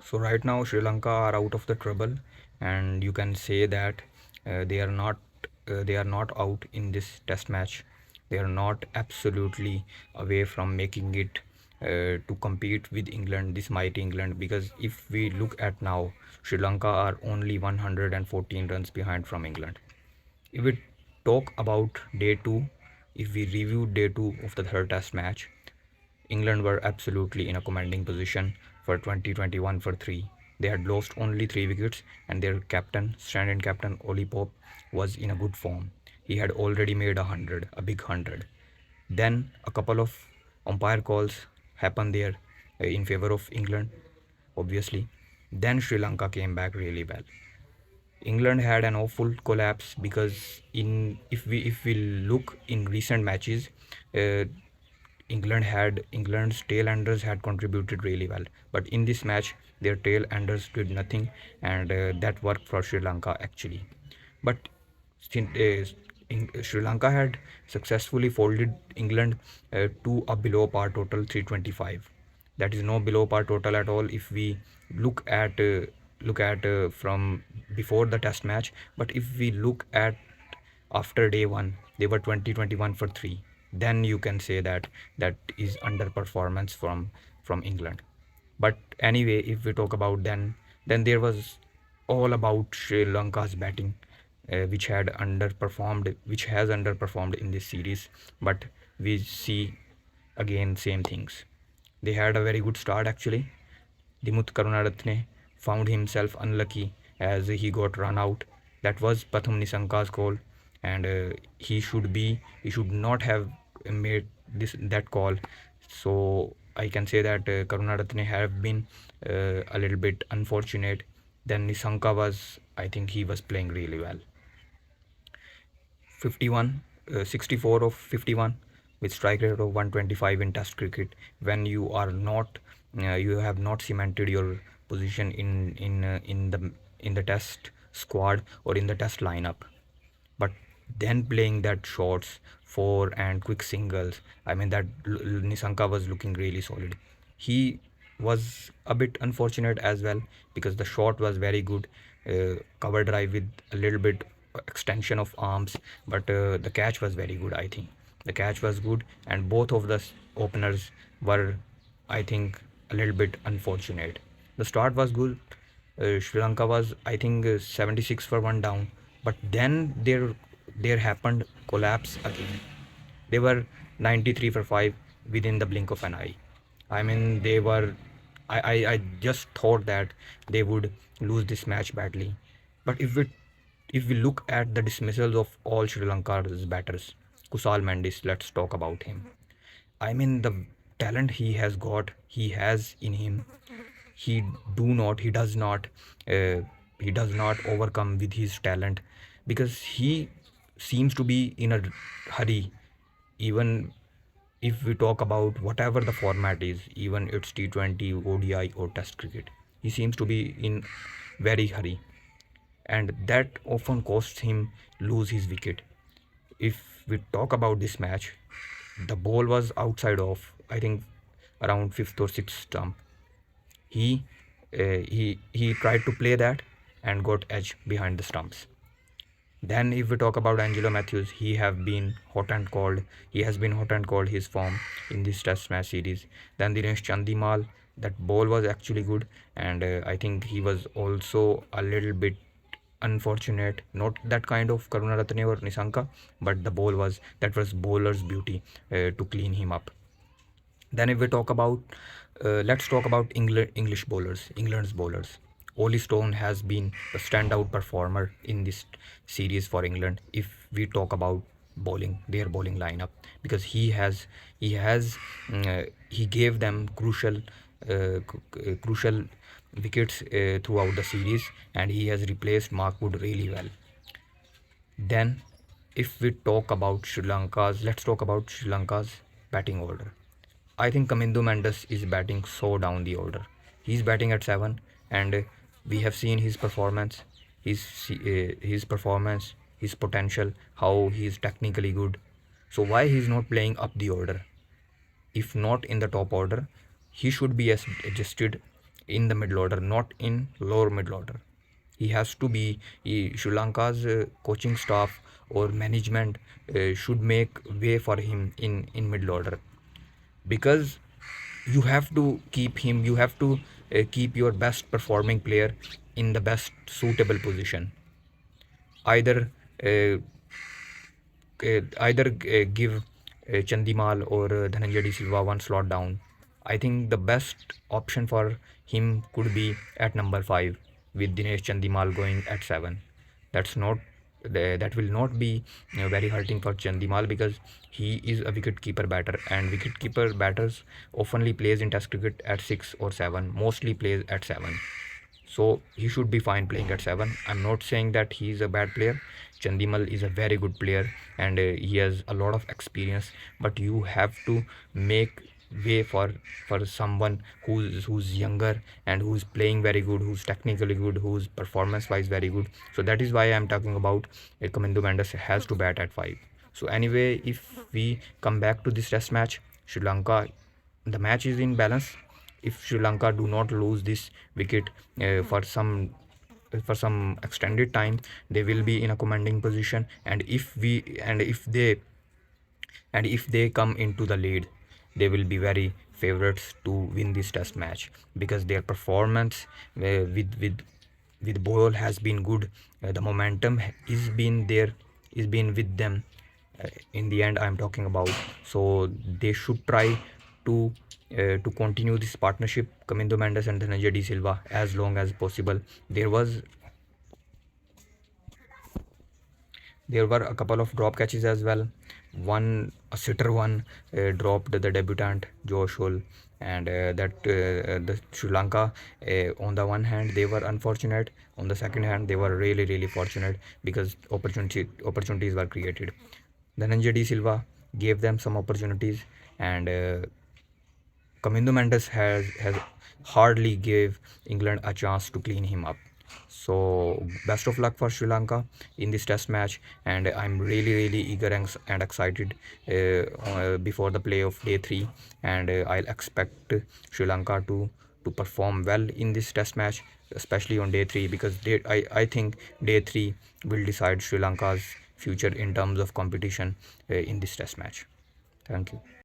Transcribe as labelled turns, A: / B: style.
A: So right now Sri Lanka are out of the trouble, and you can say that they are not out in this test match. They are not absolutely away from making it to compete with England, this mighty England. Because if we look at now, Sri Lanka are only 114 runs behind from England. If we talk about day two, if we review day two of the third test match, England were absolutely in a commanding position for 2021 for 3. They had lost only 3 wickets, and their captain, stand-in captain Oli Pope, was in a good form. He had already made a big 100. Then a couple of umpire calls happened there in favor of England, obviously. Then Sri Lanka came back really well. England had an awful collapse because in if we look in recent matches, uh, England's tail enders had contributed really well, but in this match their tail enders did nothing, and that worked for Sri Lanka actually. But Sri Lanka had successfully folded England to a below par total 325. That is no below par total at all if we look at from before the test match. But if we look at after day one, they were 2021 for 3. Then you can say that that is underperformance from England. But anyway, if we talk about then there was all about Sri Lanka's batting, which has underperformed in this series. But we see again same things. They had a very good start actually. Dimut Karunaratne found himself unlucky as he got run out. That was Pathum Nisanka's call, and he should not have made that call. So I can say that Karunaratne have been a little bit unfortunate. Then Nisanka was, I think he was playing really well. 51, 64 of 51 with strike rate of 125 in test cricket. When you have not cemented your position in the test squad or in the test lineup, but then playing that shots four and quick singles, I mean that Nisanka was looking really solid. He was a bit unfortunate as well because the shot was very good, cover drive with a little bit extension of arms, but the catch was very good. I think the catch was good, and both of the openers were, I think, a little bit unfortunate. The start was good. Sri Lanka was, I think, 76 for one down, but then there happened collapse again. They were 93 for 5 within the blink of an eye. I mean, they were. I just thought that they would lose this match badly. But if we look at the dismissals of all Sri Lanka's batters, Kusal Mendis, let's talk about him. I mean, the talent he has in him. He he does not, uh, he does not overcome with his talent because he seems to be in a hurry. Even if we talk about whatever the format is, even it's T20, ODI, or Test cricket, he seems to be in very hurry, and that often costs him lose his wicket. If we talk about this match, the ball was outside of, I think, around fifth or sixth stump. He tried to play that and got edge behind the stumps. Then if we talk about Angelo Matthews, he has been hot and cold his form in this test match series. Then Dinesh Chandimal, that ball was actually good, and I think he was also a little bit unfortunate. Not that kind of Karunaratne or Nisanka, but that was bowler's beauty to clean him up. Then if we talk about, let's talk about England's bowlers. Oli Stone has been a standout performer in this series for England. If we talk about their bowling lineup, because he gave them crucial wickets throughout the series, and he has replaced Mark Wood really well. Then, if we talk about let's talk about Sri Lanka's batting order. I think Kamindu Mendes is batting so down the order. He's batting at 7, and we have seen his performance, his potential, how he's technically good. So why he's not playing up the order? If not in the top order, he should be adjusted in the middle order, not in lower middle order. He has to be Sri Lanka's coaching staff or management should make way for him in middle order, because you have to keep him, you have to keep your best performing player in the best suitable position. Either uh, give Chandimal or Dhananjay D Silva one slot down. I think the best option for him could be at number 5 with Dinesh Chandimal going at 7. That's not that will not be very hurting for Chandimal, because he is a wicket keeper batter, and wicket keeper batters oftenly plays in Test cricket at 6 or 7, mostly plays at 7. So he should be fine playing at 7. I'm not saying that he is a bad player. Chandimal is a very good player, and he has a lot of experience, but you have to make way for someone who's younger and who's playing very good, who's technically good, who's performance wise very good. So that is why I'm talking about Kamindu Mendes has to bat at 5. So anyway, if we come back to this test match, Sri Lanka, the match is in balance. If Sri Lanka do not lose this wicket for some extended time, they will be in a commanding position. And if they come into the lead, they will be very favorites to win this test match, because their performance with Boyle has been good. The momentum is been there, is been with them. In the end, I'm talking about. So they should try to continue this partnership, Kamindu Mendes and Dhananjay D Silva, as long as possible. There were a couple of drop catches as well. A sitter one dropped the debutant Josh Hull, and the Sri Lanka, on the one hand they were unfortunate, on the second hand they were really really fortunate, because opportunities were created. Dhananjay D Silva gave them some opportunities, and Kamindu Mendes has hardly gave England a chance to clean him up. So best of luck for Sri Lanka in this test match, and I'm really really eager and excited before the play of day 3, and I'll expect Sri Lanka to perform well in this test match, especially on day 3, because I think day 3 will decide Sri Lanka's future in terms of competition in this test match. Thank you.